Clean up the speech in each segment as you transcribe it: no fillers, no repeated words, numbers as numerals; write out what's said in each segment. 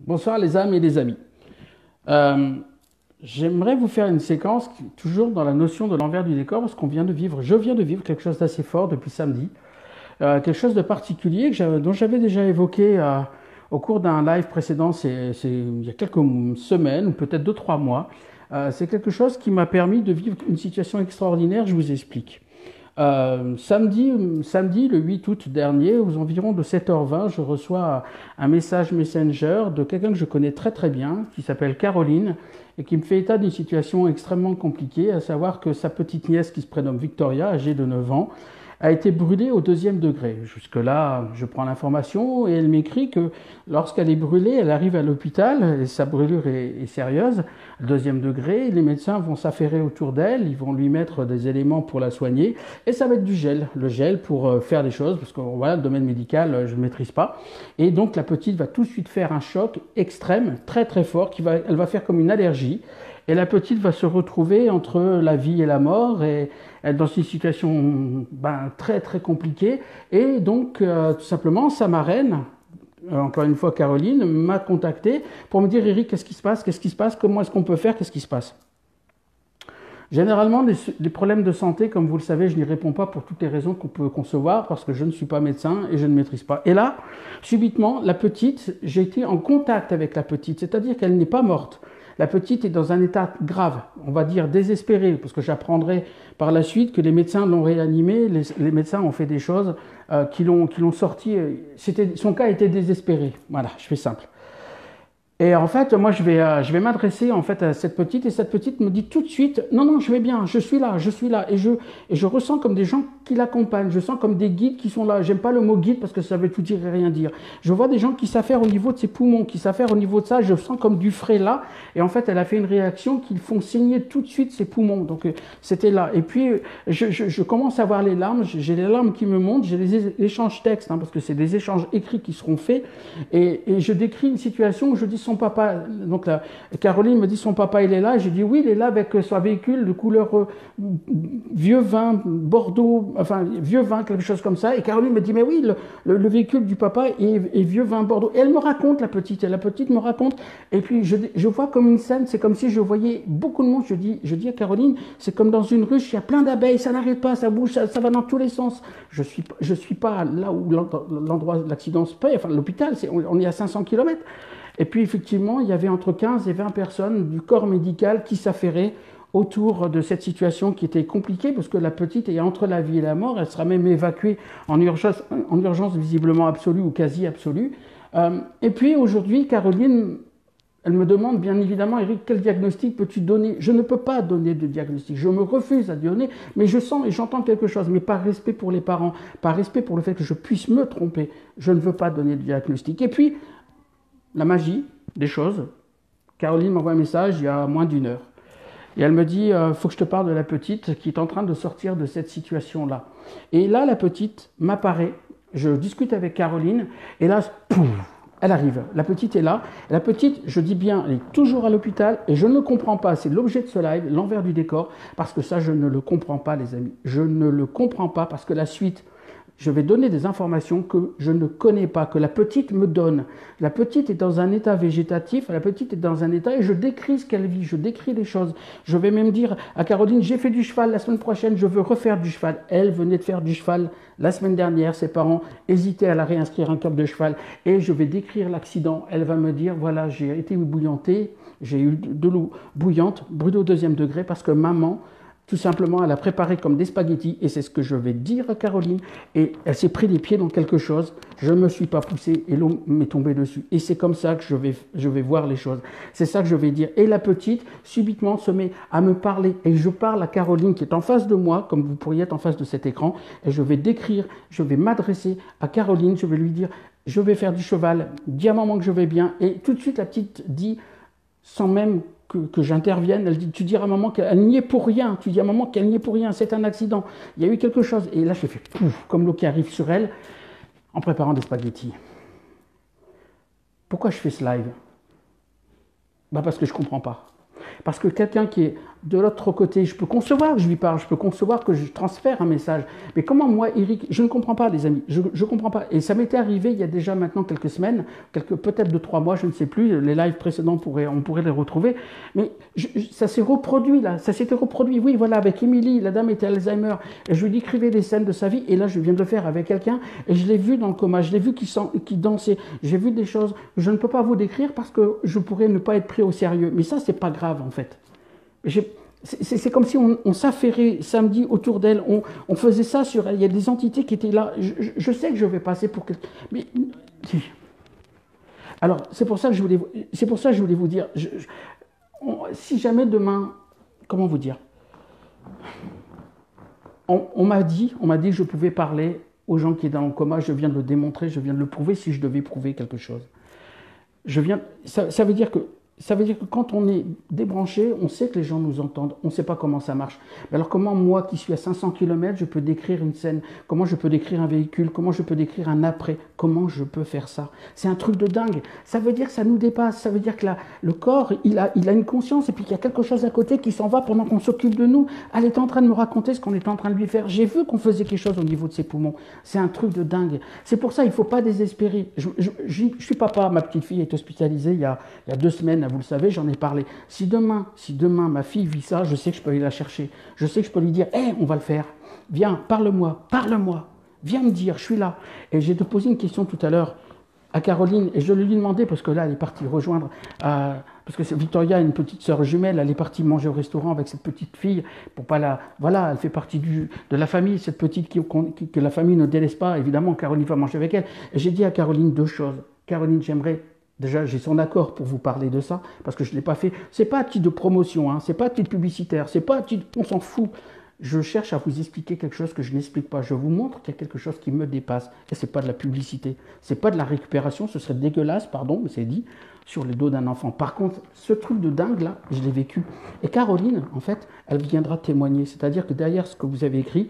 Bonsoir les âmes et les amis. Euh, J'aimerais vous faire une séquence toujours dans la notion de l'envers du décor parce je viens de vivre quelque chose d'assez fort depuis samedi, quelque chose de particulier dont j'avais déjà évoqué au cours d'un live précédent, il y a quelques semaines ou peut-être 2, 3 mois. C'est quelque chose qui m'a permis de vivre une situation extraordinaire, je vous explique. Samedi, le 8 août dernier, aux environs de 7h20, je reçois un message Messenger de quelqu'un que je connais très très bien, qui s'appelle Caroline, et qui me fait état d'une situation extrêmement compliquée, à savoir que sa petite nièce, qui se prénomme Victoria, âgée de 9 ans, a été brûlée au 2e degré. Jusque-là, je prends l'information et elle m'écrit que lorsqu'elle est brûlée, elle arrive à l'hôpital et sa brûlure est sérieuse, 2e degré. Les médecins vont s'affairer autour d'elle, ils vont lui mettre des éléments pour la soigner et ça va être du gel. Le gel pour faire des choses, parce que voilà, le domaine médical, je ne maîtrise pas. Et donc la petite va tout de suite faire un choc extrême, très très fort, elle va faire comme une allergie. Et la petite va se retrouver entre la vie et la mort et être dans une situation très très compliquée. Et donc tout simplement, sa marraine, encore une fois Caroline, m'a contacté pour me dire Eric, qu'est-ce qui se passe? Qu'est-ce qui se passe? Comment est-ce qu'on peut faire? Qu'est-ce qui se passe? Généralement, les problèmes de santé, comme vous le savez, je n'y réponds pas pour toutes les raisons qu'on peut concevoir, parce que je ne suis pas médecin et je ne maîtrise pas. Et là, subitement, la petite, j'ai été en contact avec la petite, c'est-à-dire qu'elle n'est pas morte. La petite est dans un état grave, on va dire désespéré, parce que j'apprendrai par la suite que les médecins l'ont réanimée, les médecins ont fait des choses qui l'ont sorti. Son cas était désespéré. Voilà, je fais simple. Et en fait, moi, je vais m'adresser en fait à cette petite et cette petite me dit tout de suite, non, non, je vais bien, je suis là, je suis là. Et je ressens comme des gens qui l'accompagnent, je sens comme des guides qui sont là. J'aime pas le mot guide parce que ça veut tout dire et rien dire. Je vois des gens qui s'affairent au niveau de ses poumons, qui s'affairent au niveau de ça, je sens comme du frais là. Et en fait, elle a fait une réaction qui font saigner tout de suite ses poumons. Donc, c'était là. Et puis, je commence à voir les larmes, j'ai les larmes qui me montent, j'ai les échanges textes, parce que c'est des échanges écrits qui seront faits. Et je décris une situation où je dis son papa, donc là, Caroline me dit son papa il est là, et je dis oui il est là avec son véhicule de couleur vieux vin, Bordeaux, enfin vieux vin, quelque chose comme ça, et Caroline me dit mais oui le véhicule du papa est vieux vin Bordeaux, et elle me raconte et la petite me raconte, et puis je vois comme une scène, c'est comme si je voyais beaucoup de monde, je dis à Caroline, c'est comme dans une ruche, il y a plein d'abeilles, ça n'arrête pas, ça bouge, ça va dans tous les sens, je suis pas là où l'endroit de l'accident se paye, enfin l'hôpital, on est à 500 km. Et puis effectivement, il y avait entre 15 et 20 personnes du corps médical qui s'affairaient autour de cette situation qui était compliquée parce que la petite est entre la vie et la mort, elle sera même évacuée en urgence visiblement absolue ou quasi absolue. Et puis aujourd'hui, Caroline, elle me demande bien évidemment, Eric, quel diagnostic peux-tu donner? Je ne peux pas donner de diagnostic, je me refuse à donner, mais je sens et j'entends quelque chose, mais par respect pour les parents, par respect pour le fait que je puisse me tromper, je ne veux pas donner de diagnostic. Et puis, la magie des choses. Caroline m'envoie un message il y a moins d'1 heure. Et elle me dit, faut que je te parle de la petite qui est en train de sortir de cette situation-là. Et là, la petite m'apparaît. Je discute avec Caroline. Et là, pouf, elle arrive. La petite est là. La petite, je dis bien, elle est toujours à l'hôpital. Et je ne comprends pas. C'est l'objet de ce live, l'envers du décor. Parce que ça, je ne le comprends pas, les amis. Je ne le comprends pas parce que la suite... Je vais donner des informations que je ne connais pas, que la petite me donne. La petite est dans un état végétatif, la petite est dans un état et je décris ce qu'elle vit, je décris les choses. Je vais même dire à Caroline, j'ai fait du cheval la semaine prochaine, je veux refaire du cheval. Elle venait de faire du cheval la semaine dernière, ses parents hésitaient à la réinscrire en club de cheval et je vais décrire l'accident. Elle va me dire, voilà, j'ai été bouillantée, j'ai eu de l'eau bouillante, brûlée au 2e degré parce que maman, tout simplement, elle a préparé comme des spaghettis, et c'est ce que je vais dire à Caroline, et elle s'est pris les pieds dans quelque chose, je ne me suis pas poussé, et l'eau m'est tombée dessus. Et c'est comme ça que je vais voir les choses. C'est ça que je vais dire. Et la petite, subitement, se met à me parler, et je parle à Caroline qui est en face de moi, comme vous pourriez être en face de cet écran, et je vais décrire, je vais m'adresser à Caroline, je vais lui dire, je vais faire du cheval, dis à maman que je vais bien, et tout de suite, la petite dit, sans même que j'intervienne, elle dit, tu diras à maman qu'elle n'y est pour rien, tu dis à maman qu'elle n'y est pour rien, c'est un accident, il y a eu quelque chose. Et là, je fais pouf, comme l'eau qui arrive sur elle, en préparant des spaghettis. Pourquoi je fais ce live? Parce que je ne comprends pas. Parce que quelqu'un qui est de l'autre côté, je peux concevoir que je lui parle, je peux concevoir que je transfère un message. Mais comment moi, Eric, je ne comprends pas, les amis, je ne comprends pas. Et ça m'était arrivé il y a déjà maintenant quelques semaines, peut-être 2-3 mois, je ne sais plus, les lives précédents, on pourrait les retrouver. Mais ça s'est reproduit là, ça s'était reproduit, oui, voilà, avec Émilie, la dame était Alzheimer, et je lui décrivais des scènes de sa vie, et là je viens de le faire avec quelqu'un, et je l'ai vu dans le coma, je l'ai vu qui dansait, j'ai vu des choses, je ne peux pas vous décrire parce que je pourrais ne pas être pris au sérieux. Mais ça, c'est pas grave en fait. C'est comme si on s'affairait samedi autour d'elle, on faisait ça sur elle. Il y a des entités qui étaient là. Je sais que je vais passer pour quelqu'un. Mais alors, c'est pour ça que je voulais vous dire, si jamais demain, comment vous dire, on m'a dit que je pouvais parler aux gens qui étaient dans le coma. Je viens de le démontrer, je viens de le prouver. Si je devais prouver quelque chose, ça veut dire que quand on est débranché, on sait que les gens nous entendent, on ne sait pas comment ça marche. Mais alors comment moi, qui suis à 500 km, je peux décrire une scène? Comment je peux décrire un véhicule? Comment je peux décrire un après? Comment je peux faire ça? C'est un truc de dingue. Ça veut dire que ça nous dépasse. Ça veut dire que le corps, il a une conscience et puis qu'il y a quelque chose à côté qui s'en va pendant qu'on s'occupe de nous. Elle est en train de me raconter ce qu'on est en train de lui faire. J'ai vu qu'on faisait quelque chose au niveau de ses poumons. C'est un truc de dingue. C'est pour ça, il ne faut pas désespérer. Je suis papa, ma petite fille est hospitalisée il y a 2 semaines. Vous le savez, j'en ai parlé. Si demain ma fille vit ça, je sais que je peux aller la chercher. Je sais que je peux lui dire, hé, on va le faire. Viens, parle-moi. Viens me dire, je suis là. Et j'ai te posé une question tout à l'heure à Caroline, et je lui ai demandé, parce que là, elle est partie rejoindre, parce que Victoria a une petite sœur jumelle, elle est partie manger au restaurant avec cette petite fille, pour pas la... Voilà, elle fait partie de la famille, cette petite que la famille ne délaisse pas, évidemment, Caroline va manger avec elle. Et j'ai dit à Caroline 2 choses. Caroline, j'aimerais... Déjà, j'ai son accord pour vous parler de ça, parce que je ne l'ai pas fait. C'est pas à titre de promotion, hein, c'est pas à titre publicitaire, c'est pas à titre... On s'en fout. Je cherche à vous expliquer quelque chose que je n'explique pas. Je vous montre qu'il y a quelque chose qui me dépasse. Et ce n'est pas de la publicité. Ce n'est pas de la récupération. Ce serait dégueulasse, pardon, mais c'est dit, sur le dos d'un enfant. Par contre, ce truc de dingue, là, je l'ai vécu. Et Caroline, en fait, elle viendra témoigner. C'est-à-dire que derrière ce que vous avez écrit,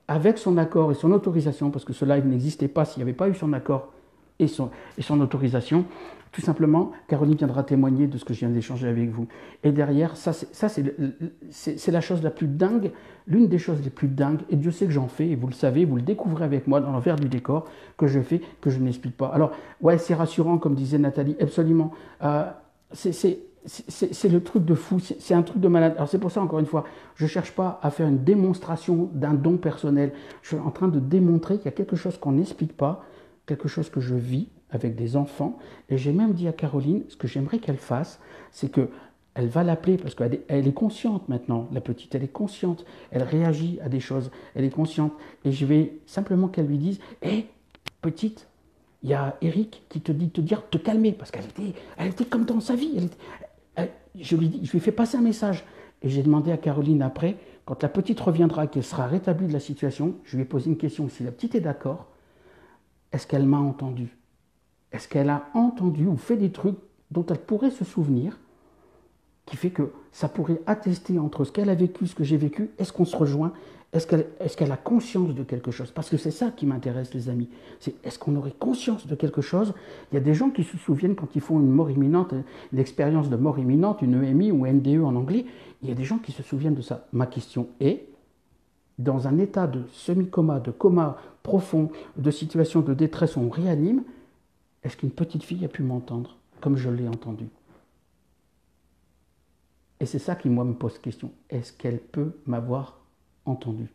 avec son accord et son autorisation, parce que ce live n'existait pas s'il n'y avait pas eu son accord et son autorisation, tout simplement, Caroline viendra témoigner de ce que je viens d'échanger avec vous. Et derrière, ça c'est la chose la plus dingue, l'une des choses les plus dingues, et Dieu sait que j'en fais, et vous le savez, vous le découvrez avec moi dans l'envers du décor, que je fais, que je n'explique pas. Alors, ouais, c'est rassurant, comme disait Nathalie, absolument. C'est le truc de fou, c'est un truc de malade. Alors c'est pour ça, encore une fois, je ne cherche pas à faire une démonstration d'un don personnel. Je suis en train de démontrer qu'il y a quelque chose qu'on n'explique pas, quelque chose que je vis avec des enfants. Et j'ai même dit à Caroline, ce que j'aimerais qu'elle fasse, c'est qu'elle va l'appeler, parce qu'elle est consciente maintenant, la petite, elle est consciente, elle réagit à des choses, elle est consciente. Et je vais simplement qu'elle lui dise, hé, petite, il y a Eric qui te dit de te dire de te calmer, parce qu'elle était comme dans sa vie. Je lui ai fait passer un message. Et j'ai demandé à Caroline après, quand la petite reviendra, qu'elle sera rétablie de la situation, je lui ai posé une question, si la petite est d'accord, est-ce qu'elle m'a entendu? Est-ce qu'elle a entendu ou fait des trucs dont elle pourrait se souvenir, qui fait que ça pourrait attester entre ce qu'elle a vécu, ce que j'ai vécu, est-ce qu'on se rejoint? Est-ce qu'elle a conscience de quelque chose? Parce que c'est ça qui m'intéresse, les amis. C'est est-ce qu'on aurait conscience de quelque chose? Il y a des gens qui se souviennent quand ils font une mort imminente, une expérience de mort imminente, une EMI ou NDE en anglais, il y a des gens qui se souviennent de ça. Ma question est, dans un état de semi-coma, de coma profond, de situation de détresse où on réanime, est-ce qu'une petite fille a pu m'entendre comme je l'ai entendu? Et c'est ça qui, moi, me pose question. Est-ce qu'elle peut m'avoir entendu?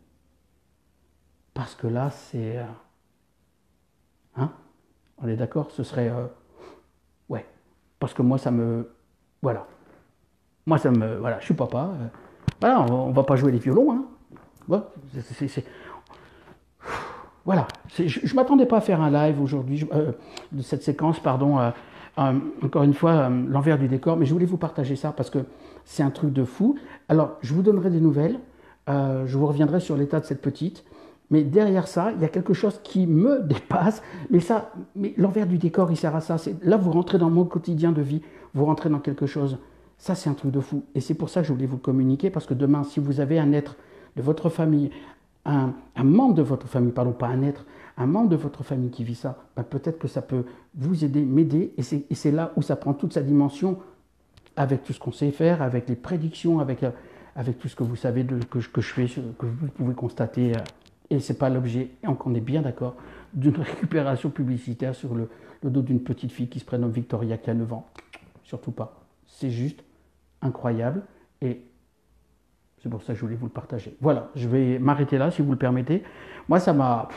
Parce que là, c'est... Hein? On est d'accord? Ce serait... Ouais. Parce que moi, ça me... Voilà. Moi, ça me... Voilà, je suis papa. Voilà, on ne va pas jouer les violons, hein. Voilà. Voilà, je ne m'attendais pas à faire un live aujourd'hui, de cette séquence, pardon, encore une fois, l'envers du décor, mais je voulais vous partager ça parce que c'est un truc de fou. Alors, je vous donnerai des nouvelles, je vous reviendrai sur l'état de cette petite, mais derrière ça, il y a quelque chose qui me dépasse, mais l'envers du décor, il sert à ça. Là, vous rentrez dans mon quotidien de vie, vous rentrez dans quelque chose. Ça, c'est un truc de fou. Et c'est pour ça que je voulais vous le communiquer, parce que demain, si vous avez un être de votre famille, un membre de votre famille, pardon, pas un être, un membre de votre famille qui vit ça, ben peut-être que ça peut vous aider, m'aider, et c'est là où ça prend toute sa dimension, avec tout ce qu'on sait faire, avec les prédictions, avec avec tout ce que vous savez que je fais, que vous pouvez constater. Et ce n'est pas l'objet, et on est bien d'accord, d'une récupération publicitaire sur le dos d'une petite fille qui se prénomme Victoria qui a 9 ans. Surtout pas. C'est juste incroyable et c'est pour ça que je voulais vous le partager. Voilà, je vais m'arrêter là si vous le permettez. Moi, ça m'a...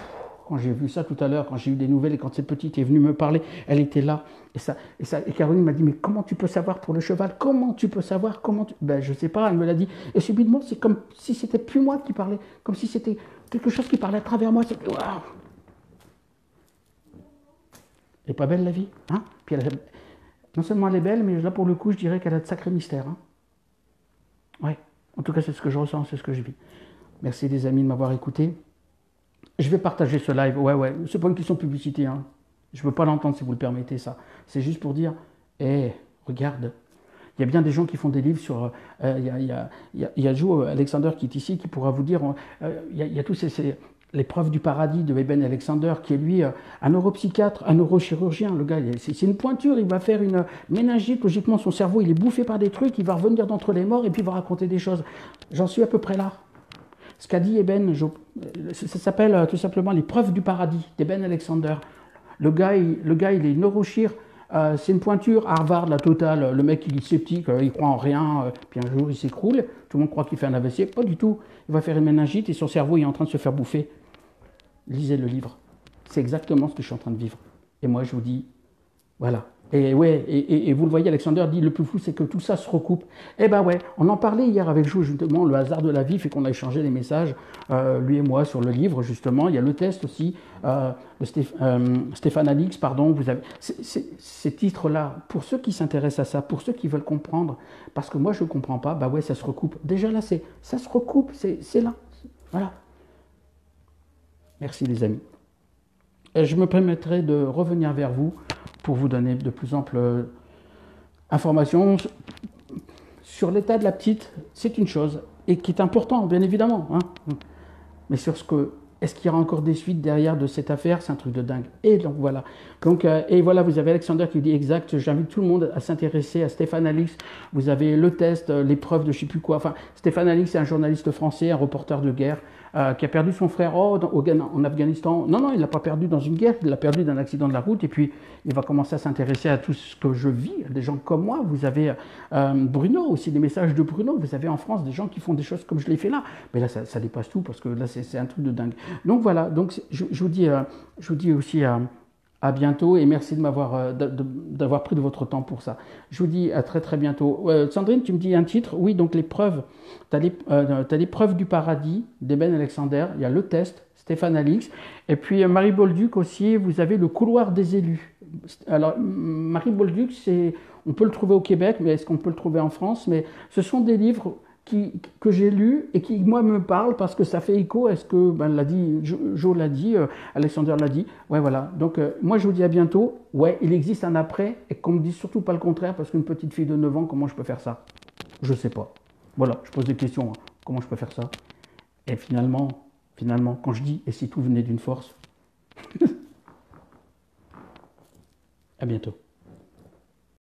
Quand j'ai vu ça tout à l'heure, quand j'ai eu des nouvelles et quand cette petite est venue me parler, elle était là. Et Caroline m'a dit, mais comment tu peux savoir pour le cheval? Comment tu peux savoir? Ben, je ne sais pas, elle me l'a dit. Et subitement, c'est comme si c'était plus moi qui parlais, comme si c'était quelque chose qui parlait à travers moi. Waouh! Elle n'est pas belle la vie, hein? Puis non seulement elle est belle, mais là pour le coup, je dirais qu'elle a de sacrés mystères. Hein? Ouais, en tout cas, c'est ce que je ressens, c'est ce que je vis. Merci les amis de m'avoir écouté. Je vais partager ce live, ouais, c'est pas une question de publicité, hein. Je ne peux pas l'entendre si vous le permettez, ça. C'est juste pour dire, regarde, il y a bien des gens qui font des livres sur... Il y a Joe Alexander qui est ici, qui pourra vous dire, il y a tous les preuves du paradis de Eben Alexander, qui est lui un neuropsychiatre, un neurochirurgien. Le gars, c'est une pointure, il va faire une méningite, logiquement son cerveau, il est bouffé par des trucs, il va revenir d'entre les morts et puis il va raconter des choses. J'en suis à peu près là. Ce qu'a dit Eben, ça s'appelle tout simplement les preuves du paradis d'Eben Alexander. Le gars, il est neurochir, c'est une pointure, Harvard, la totale. Le mec, il est sceptique, il croit en rien, puis un jour, il s'écroule. Tout le monde croit qu'il fait un AVC. Pas du tout. Il va faire une méningite et son cerveau est en train de se faire bouffer. Lisez le livre. C'est exactement ce que je suis en train de vivre. Et moi, je vous dis, voilà. Et vous le voyez, Alexander dit, le plus fou, c'est que tout ça se recoupe. Eh ben ouais, on en parlait hier avec Jou, justement, le hasard de la vie fait qu'on a échangé les messages, lui et moi, sur le livre, justement. Il y a le test aussi, de Stéphane Alix, pardon. Vous avez ces titres-là, pour ceux qui s'intéressent à ça, pour ceux qui veulent comprendre, parce que moi, je ne comprends pas, bah ouais, ça se recoupe. Déjà là, ça se recoupe, c'est là. Voilà. Merci les amis. Je me permettrai de revenir vers vous pour vous donner de plus amples informations sur l'état de la petite. C'est une chose, et qui est important, bien évidemment. Hein. Mais sur est-ce qu'il y aura encore des suites derrière de cette affaire? C'est un truc de dingue. Et donc voilà. Et voilà, vous avez Alexander qui dit exact. J'invite tout le monde à s'intéresser à Stéphane Alix. Vous avez le test, l'épreuve de je ne sais plus quoi. Enfin, Stéphane Alix, c'est un journaliste français, un reporter de guerre, qui a perdu son frère en Afghanistan. Non, il ne l'a pas perdu dans une guerre, il l'a perdu dans un accident de la route. Et puis, il va commencer à s'intéresser à tout ce que je vis, des gens comme moi. Vous avez Bruno aussi, des messages de Bruno. Vous avez en France des gens qui font des choses comme je l'ai fait là. Mais là, ça dépasse tout parce que là, c'est un truc de dingue. Donc voilà, donc, je vous dis aussi à bientôt et merci de d'avoir pris de votre temps pour ça. Je vous dis à très très bientôt. Sandrine, tu me dis un titre? Oui, donc les preuves. Tu as les preuves du paradis d'Eben Alexander. Il y a le test, Stéphane Alix. Et puis Marie Bolduc aussi, vous avez le couloir des élus. Alors, Marie Bolduc, on peut le trouver au Québec, mais est-ce qu'on peut le trouver en France? Mais ce sont des livres que j'ai lus et qui, moi, me parlent parce que ça fait écho à ce que l'a dit, Joe l'a dit, Alexander l'a dit. Ouais, voilà. Donc, moi, je vous dis à bientôt. Ouais, il existe un après et qu'on me dise surtout pas le contraire parce qu'une petite fille de 9 ans, comment je peux faire ça? Je sais pas. Voilà, je pose des questions. Hein. Comment je peux faire ça? Et finalement, quand je dis « et si tout venait d'une force ?» À bientôt.